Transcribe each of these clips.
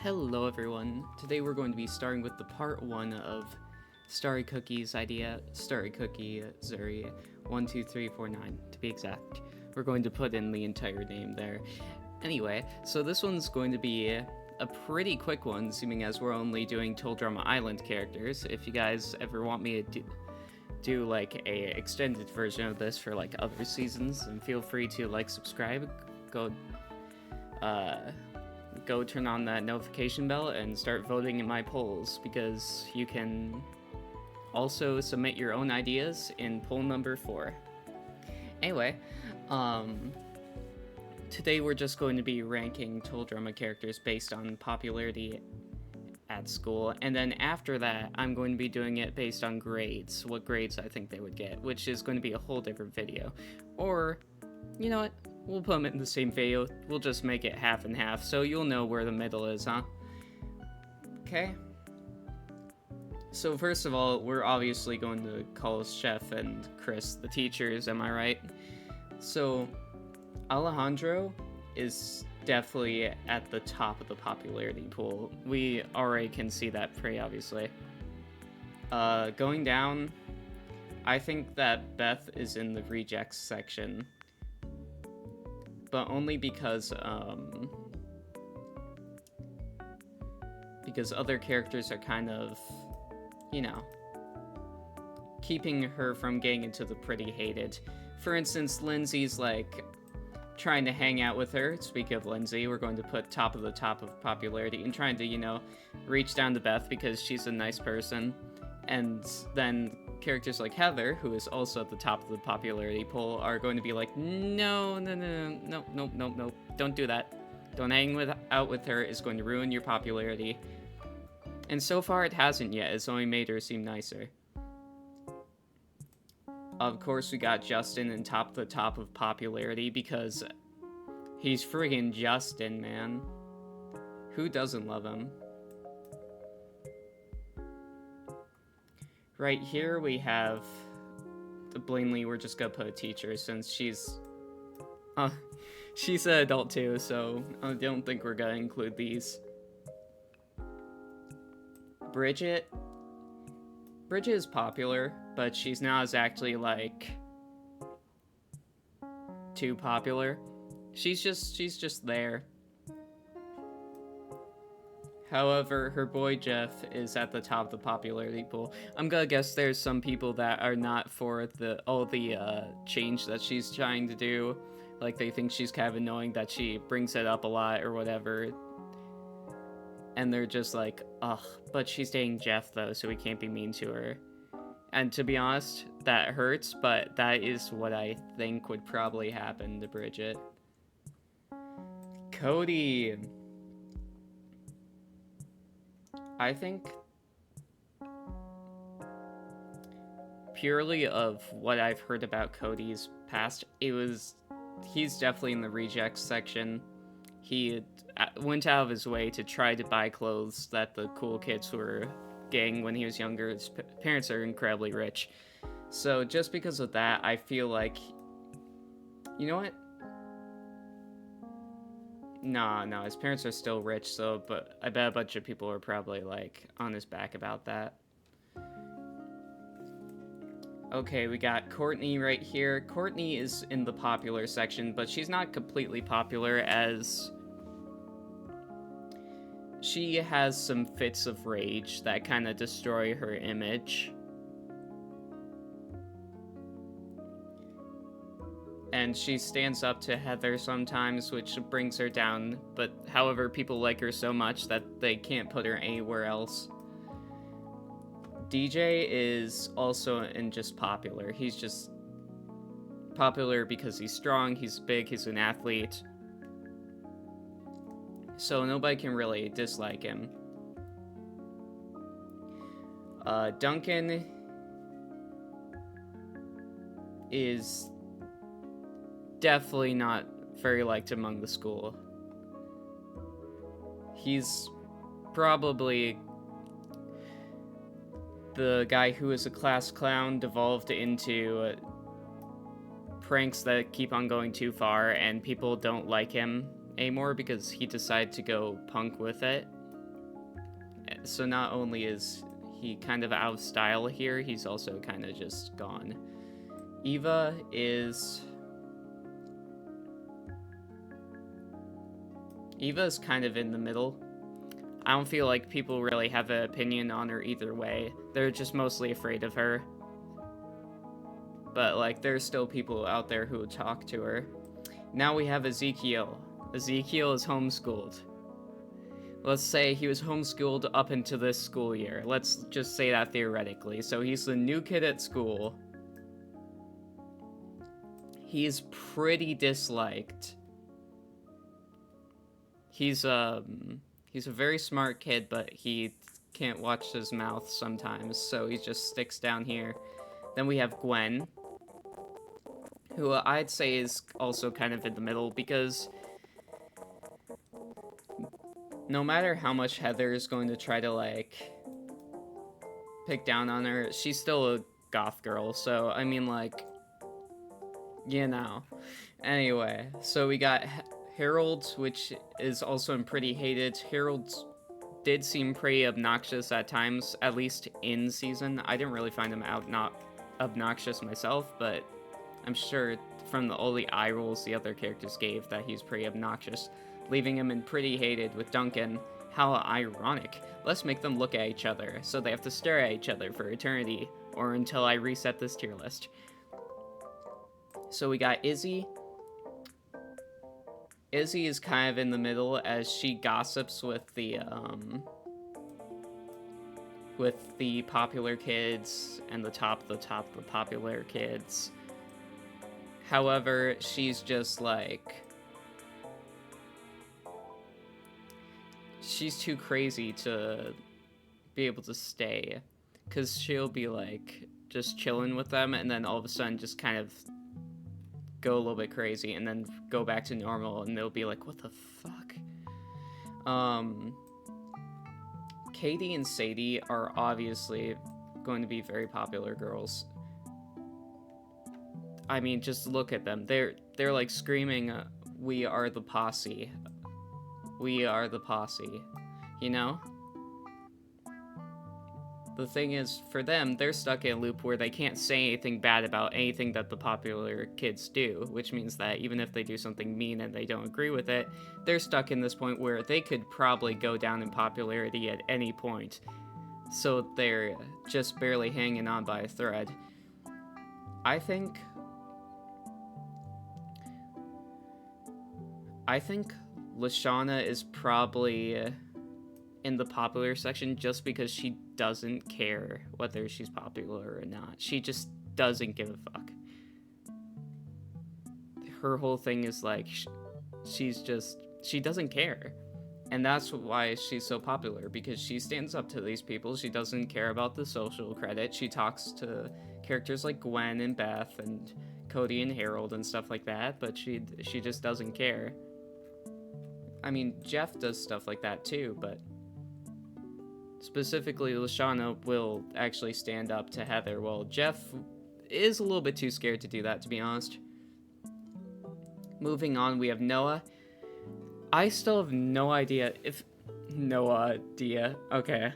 Hello everyone. Today we're going to be starting with the part 1 of Starry Cookie's idea, Starry Cookie Zuri 12349 to be exact. We're going to put in the entire name there. Anyway, so this one's going to be a pretty quick one, seeming as we're only doing Toll Drama Island characters. If you guys ever want me to do like a extended version of this for like other seasons, then feel free to like subscribe, go turn on that notification bell and start voting in my polls, because you can also submit your own ideas in poll number 4. Anyway, today we're just going to be ranking Toll Drama characters based on popularity at school, and then after that I'm going to be doing it based on grades, what grades I think they would get, which is going to be a whole different video. Or, you know what? We'll put them in the same video. We'll just make it half and half, so you'll know where the middle is, huh? Okay. So first of all, we're obviously going to call Chef and Chris the teachers, am I right? So Alejandro is definitely at the top of the popularity pool. We already can see that pretty obviously. Going down, I think that Beth is in the rejects section. But only because other characters are kind of, you know, keeping her from getting into the pretty hated. For instance, Lindsay's like trying to hang out with her. Speaking of Lindsay, we're going to put top of popularity and trying to, you know, reach down to Beth because she's a nice person. And then characters like Heather, who is also at the top of the popularity poll, are going to be like, no, don't do that. Don't hang out with her, it's going to ruin your popularity. And so far it hasn't yet, it's only made her seem nicer. Of course we got Justin in top of popularity because he's friggin' Justin, man. Who doesn't love him? Right here we have blatantly, we're just gonna put a teacher since she's an adult too, so I don't think we're gonna include these. Bridget is popular, but she's not as actually like too popular. She's just there. However, her boy Jeff is at the top of the popularity pool. I'm gonna guess there's some people that are not for all the change that she's trying to do. Like, they think she's kind of annoying that she brings it up a lot or whatever. And they're just like, ugh, but she's dating Jeff though, so we can't be mean to her. And to be honest, that hurts, but that is what I think would probably happen to Bridget. Cody. I think purely of what I've heard about Cody's past, he's definitely in the rejects section. He went out of his way to try to buy clothes that the cool kids were getting when he was younger. His parents are incredibly rich. So just because of that, I feel like, you know what? No, his parents are still rich, so, but I bet a bunch of people are probably, like, on his back about that. Okay, we got Courtney right here. Courtney is in the popular section, but she's not completely popular, as she has some fits of rage that kind of destroy her image. And she stands up to Heather sometimes, which brings her down, but however, people like her so much that they can't put her anywhere else. DJ is also just popular. He's just popular because he's strong, he's big, he's an athlete. So nobody can really dislike him. Duncan is definitely not very liked among the school. He's probably the guy who is a class clown devolved into pranks that keep on going too far, and people don't like him anymore because he decided to go punk with it. So not only is he kind of out of style here, he's also kind of just gone. Eva is... Eva's kind of in the middle. I don't feel like people really have an opinion on her either way. They're just mostly afraid of her. But, like, there's still people out there who would talk to her. Now we have Ezekiel. Ezekiel is homeschooled. Let's say he was homeschooled up into this school year. Let's just say that theoretically. So he's the new kid at school. He's pretty disliked. He's a very smart kid, but he can't watch his mouth sometimes, so he just sticks down here. Then we have Gwen, who I'd say is also kind of in the middle, because no matter how much Heather is going to try to, like, pick down on her, she's still a goth girl, so, I mean, like, you know. Anyway, so we got Harold, which is also pretty hated. Harold did seem pretty obnoxious at times, at least in season. I didn't really find him not obnoxious myself, but I'm sure from all the eye rolls the other characters gave that he's pretty obnoxious, leaving him in pretty hated with Duncan. How ironic. Let's make them look at each other, so they have to stare at each other for eternity, or until I reset this tier list. So we got Izzy. Izzy is kind of in the middle as she gossips with the popular kids and the top the popular kids. However, she's just like, she's too crazy to be able to stay, because she'll be like just chilling with them and then all of a sudden just kind of go a little bit crazy and then go back to normal, and they'll be like, what the fuck? Katie and Sadie are obviously going to be very popular girls. I mean, just look at them. They're like screaming, we are the posse. We are the posse. You know? The thing is, for them, they're stuck in a loop where they can't say anything bad about anything that the popular kids do, which means that even if they do something mean and they don't agree with it, they're stuck in this point where they could probably go down in popularity at any point. So they're just barely hanging on by a thread. I think Lashana is probably in the popular section just because she doesn't care whether she's popular or not. She just doesn't give a fuck. Her whole thing is like, she doesn't care. And that's why she's so popular, because she stands up to these people. She doesn't care about the social credit. She talks to characters like Gwen and Beth and Cody and Harold and stuff like that, but she just doesn't care. I mean, Jeff does stuff like that too, but specifically, Lashana will actually stand up to Heather, while Jeff is a little bit too scared to do that, to be honest. Moving on, we have Noah. I still have no idea if... Okay.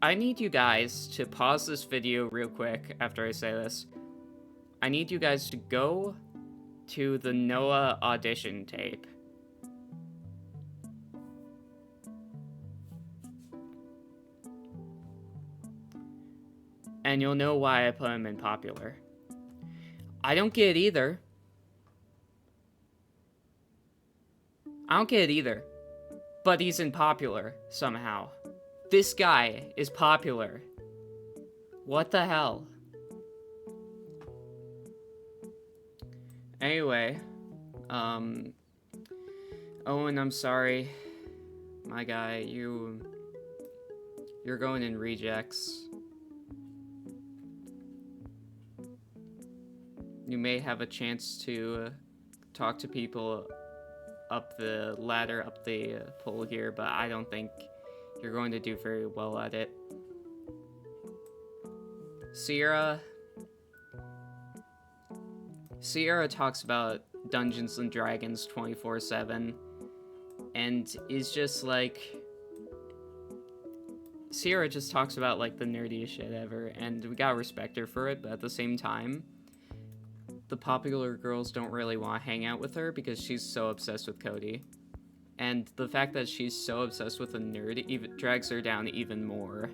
I need you guys to pause this video real quick after I say this. I need you guys to go to the Noah audition tape. And you'll know why I put him in popular. I don't get it either. But he's in popular, somehow. This guy is popular. What the hell? Anyway, Owen, I'm sorry. My guy, you're going in rejects. You may have a chance to talk to people up the ladder, up the pole here, but I don't think you're going to do very well at it. Sierra talks about Dungeons and Dragons 24/7 and is just like, Sierra just talks about like the nerdiest shit ever, and we gotta respect her for it, but at the same time, the popular girls don't really want to hang out with her because she's so obsessed with Cody. And the fact that she's so obsessed with a nerd even drags her down even more.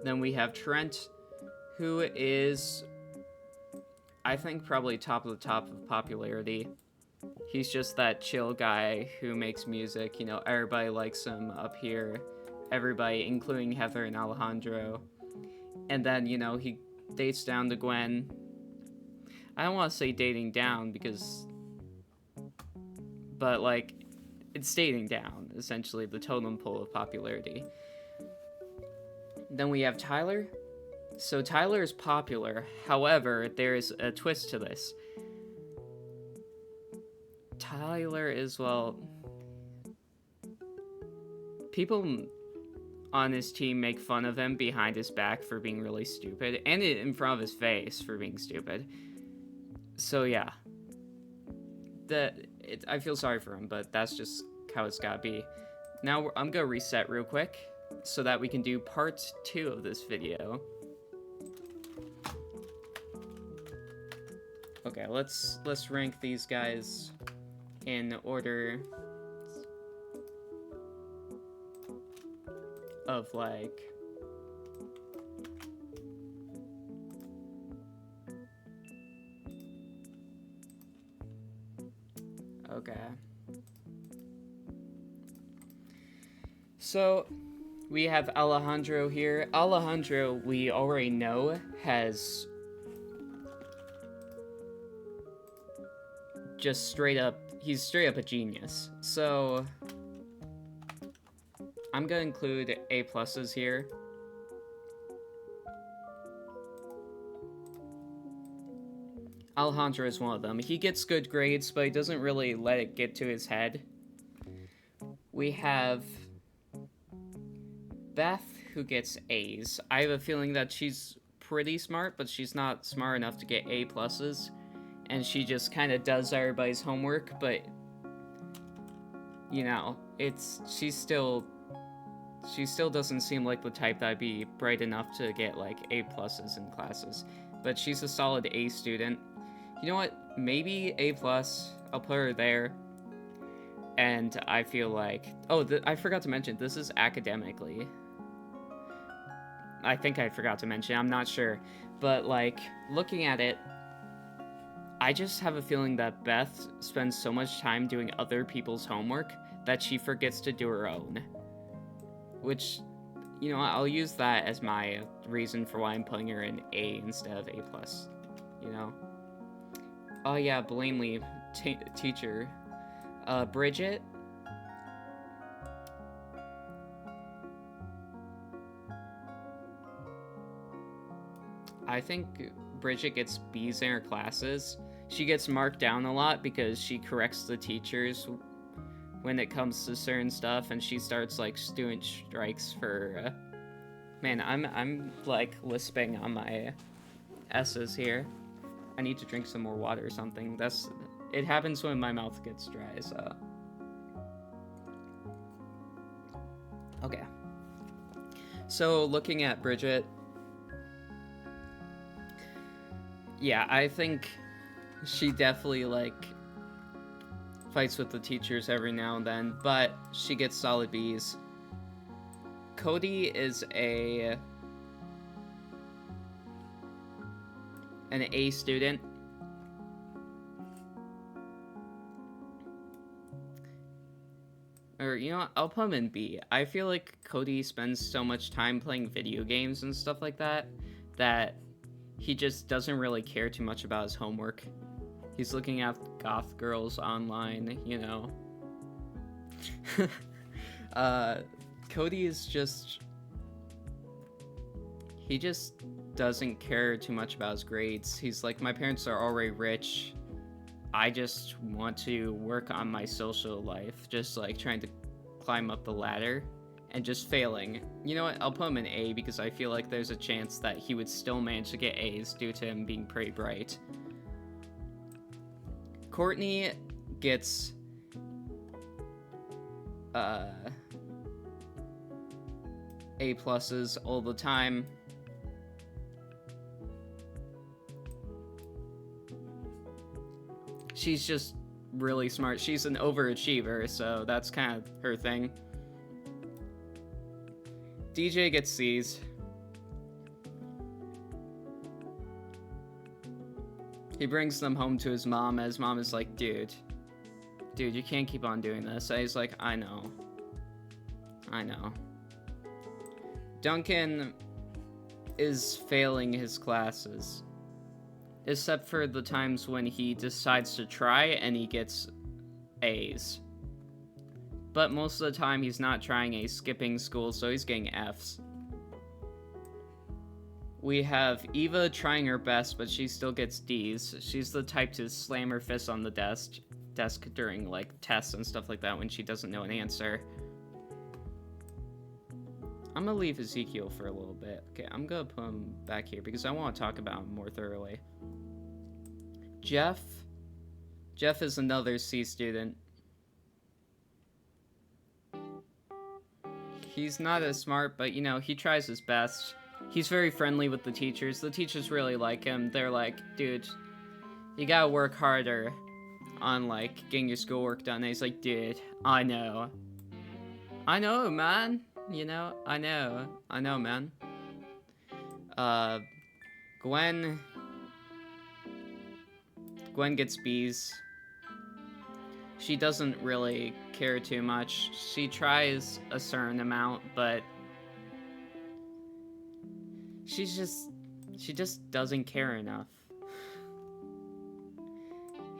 Then we have Trent, who is, I think, probably top of popularity. He's just that chill guy who makes music. You know, everybody likes him up here. Everybody, including Heather and Alejandro. And then, you know, he dates down to Gwen. I don't want to say dating down because... But, like, it's dating down, essentially, the totem pole of popularity. Then we have Tyler. So Tyler is popular. However, there's a twist to this. Tyler is, well... People on his team make fun of him behind his back for being really stupid, and in front of his face for being stupid. So yeah. I feel sorry for him, but that's just how it's gotta be. Now I'm gonna reset real quick so that we can do part 2 of this video. Okay, let's rank these guys in order of like okay. So we have Alejandro here. Alejandro, we already know, has just he's straight up a genius. So I'm gonna include A+ here. Alejandro is one of them. He gets good grades, but he doesn't really let it get to his head. We have Beth, who gets A's. I have a feeling that she's pretty smart, but she's not smart enough to get A+. And she just kind of does everybody's homework, but, you know, she still doesn't seem like the type that'd be bright enough to get, like, A+ in classes. But she's a solid A student. You know what? Maybe A+. I'll put her there. And I feel like... Oh, I forgot to mention, this is academically. I think I forgot to mention, I'm not sure. But, like, looking at it, I just have a feeling that Beth spends so much time doing other people's homework that she forgets to do her own. Which, you know, I'll use that as my reason for why I'm putting her in A instead of A+, you know? Oh yeah, Blanley, teacher. Bridget. I think Bridget gets B's in her classes. She gets marked down a lot because she corrects the teachers when it comes to certain stuff, and she starts, like, student strikes for, Man, I'm, like, lisping on my S's here. I need to drink some more water or something. It happens when my mouth gets dry, so... Okay. So, looking at Bridget... Yeah, I think she definitely, like, fights with the teachers every now and then, but she gets solid B's. Cody is an A student. Or, you know what, I'll put him in B. I feel like Cody spends so much time playing video games and stuff like that, that he just doesn't really care too much about his homework. He's looking at goth girls online, you know. Cody is just... He just doesn't care too much about his grades. He's like, my parents are already rich. I just want to work on my social life. Just, like, trying to climb up the ladder and just failing. You know what? I'll put him in A because I feel like there's a chance that he would still manage to get A's due to him being pretty bright. Courtney gets A pluses all the time. She's just really smart. She's an overachiever, so that's kind of her thing. DJ gets C's. He brings them home to his mom, and his mom is like, dude, you can't keep on doing this. And he's like, I know. Duncan is failing his classes, except for the times when he decides to try and he gets A's. But most of the time he's not trying, he's skipping school, so he's getting F's. We have Eva trying her best, but she still gets D's. She's the type to slam her fist on the desk during, like, tests and stuff like that when she doesn't know an answer. I'm gonna leave Ezekiel for a little bit. Okay, I'm gonna put him back here because I want to talk about him more thoroughly. Jeff is another C student. He's not as smart, but, you know, he tries his best. He's very friendly with the teachers. The teachers really like him. They're like, dude, you gotta work harder on, like, getting your schoolwork done. And he's like, dude, I know, man. You know, I know, man. Gwen gets B's. She doesn't really care too much. She tries a certain amount, but she just doesn't care enough.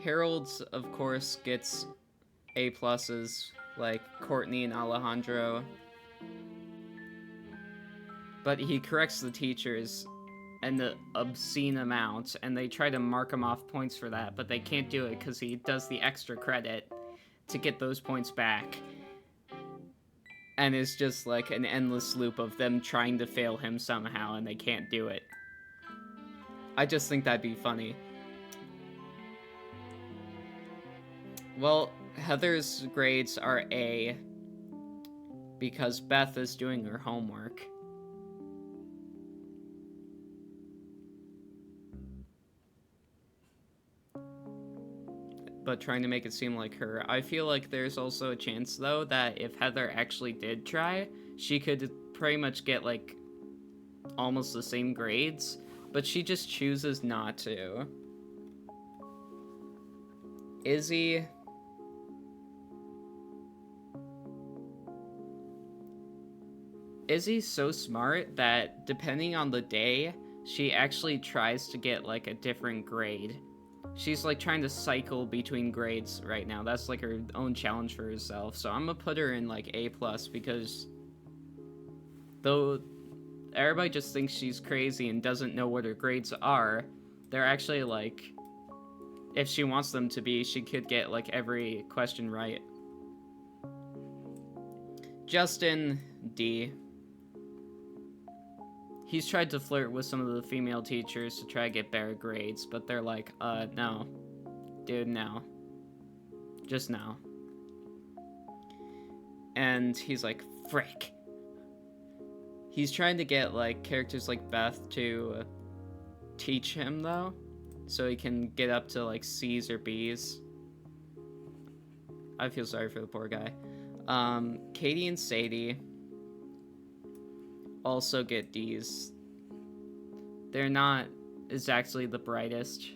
Harold, of course, gets A pluses, like Courtney and Alejandro. But he corrects the teachers and the obscene amount, and they try to mark him off points for that, but they can't do it because he does the extra credit to get those points back. And it's just like an endless loop of them trying to fail him somehow, and they can't do it. I just think that'd be funny. Well, Heather's grades are A because Beth is doing her homework. But trying to make it seem like her. I feel like there's also a chance, though, that if Heather actually did try, she could pretty much get, like, almost the same grades, but she just chooses not to. Izzy's so smart that, depending on the day, she actually tries to get, like, a different grade. She's, like, trying to cycle between grades right now. That's, like, her own challenge for herself. So I'm gonna put her in, like, A+, because though everybody just thinks she's crazy and doesn't know what her grades are, they're actually, like, if she wants them to be, she could get, like, every question right. Justin, D. He's tried to flirt with some of the female teachers to try to get better grades, but they're like, no. Dude, no. Just no. And he's like, frick. He's trying to get, like, characters like Beth to teach him, though, so he can get up to, like, C's or B's. I feel sorry for the poor guy. Katie and Sadie also get D's. They're not exactly the brightest.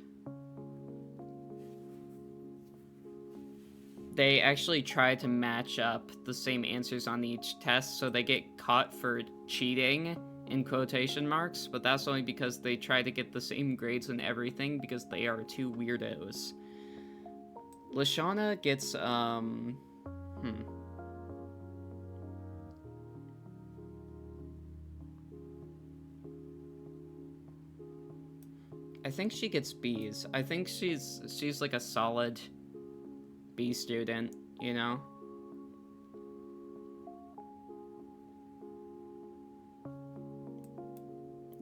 They actually try to match up the same answers on each test, so they get caught for cheating in quotation marks, but that's only because they try to get the same grades and everything because they are two weirdos. Lashana gets, I think she gets B's. I think she's like a solid B student, you know?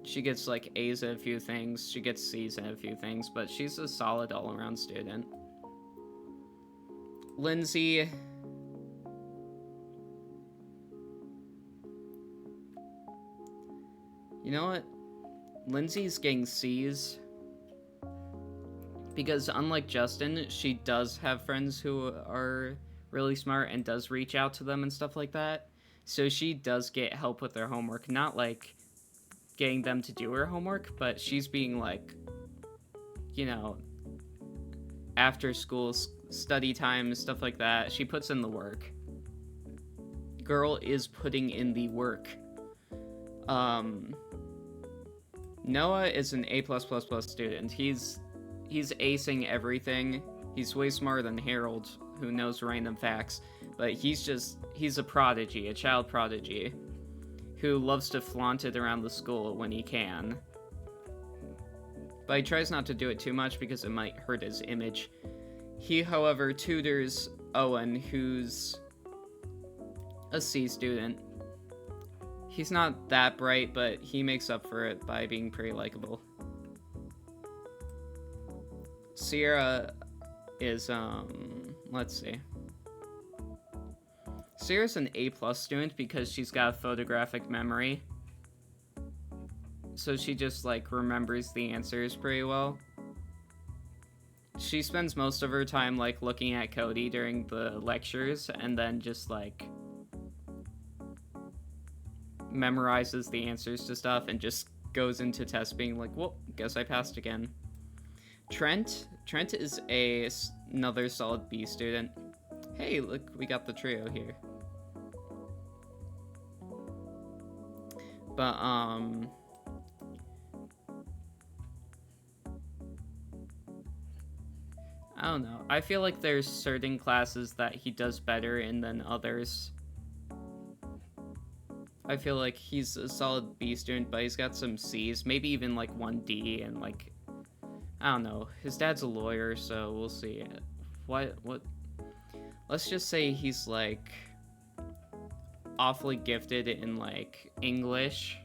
She gets like A's at a few things, she gets C's at a few things, but she's a solid all-around student. Lindsay You know what? Lindsay's getting C's. Because unlike Justin, she does have friends who are really smart and does reach out to them and stuff like that. So she does get help with their homework. Not like getting them to do her homework, but she's being like, you know, after school study time, stuff like that. She puts in the work. Girl is putting in the work. Noah is an A+++ student. He's acing everything. He's way smarter than Harold, who knows random facts. But he's a prodigy, a child prodigy, who loves to flaunt it around the school when he can. But he tries not to do it too much because it might hurt his image. He, however, tutors Owen, who's a C student. He's not that bright, but he makes up for it by being pretty likable. Sierra is, let's see. Sierra's an A+ student because she's got a photographic memory. So she just, like, remembers the answers pretty well. She spends most of her time, like, looking at Cody during the lectures and then just, like, memorizes the answers to stuff and just goes into tests being like, well, guess I passed again. Trent is another solid B student. Hey, look, we got the trio here. But, I don't know. I feel like there's certain classes that he does better in than others. I feel like he's a solid B student, but he's got some C's, maybe even like 1D, and like, I don't know. His dad's a lawyer, so we'll see. What? Let's just say he's like awfully gifted in like English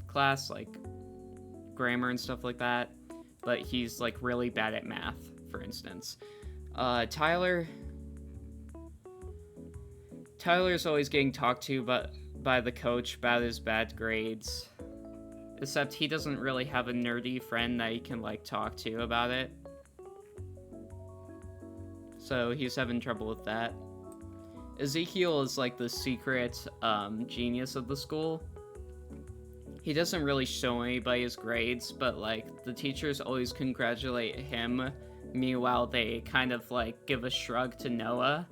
class, like grammar and stuff like that, but he's like really bad at math, for instance. Tyler's always getting talked to by the coach about his bad grades, except he doesn't really have a nerdy friend that he can like talk to about it, so he's having trouble with that. Ezekiel is like the secret genius of the school. He doesn't really show anybody his grades, but like the teachers always congratulate him. Meanwhile, they kind of like give a shrug to Noah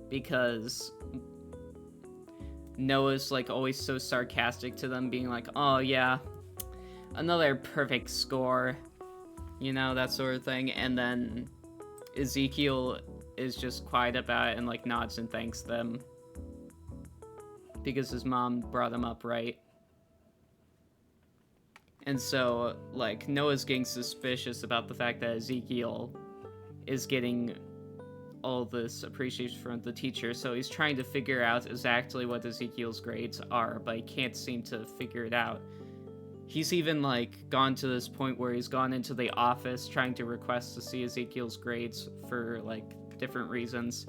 because Noah's like always so sarcastic to them, being like, oh yeah, another perfect score, you know, that sort of thing. And then Ezekiel is just quiet about it and like nods and thanks them because his mom brought him up right. And so, like, Noah's getting suspicious about the fact that Ezekiel is getting all this appreciation from the teacher, so he's trying to figure out exactly what Ezekiel's grades are, but he can't seem to figure it out. He's even, like, gone to this point where he's gone into the office trying to request to see Ezekiel's grades for, like, different reasons,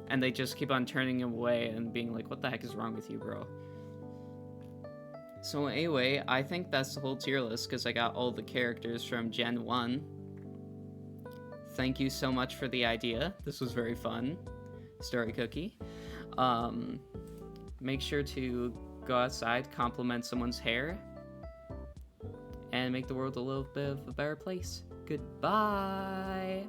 and they just keep on turning him away and being like, what the heck is wrong with you, bro? So anyway, I think that's the whole tier list because I got all the characters from Gen 1. Thank you so much for the idea. This was very fun. Story cookie. Make sure to go outside, compliment someone's hair, and make the world a little bit of a better place. Goodbye!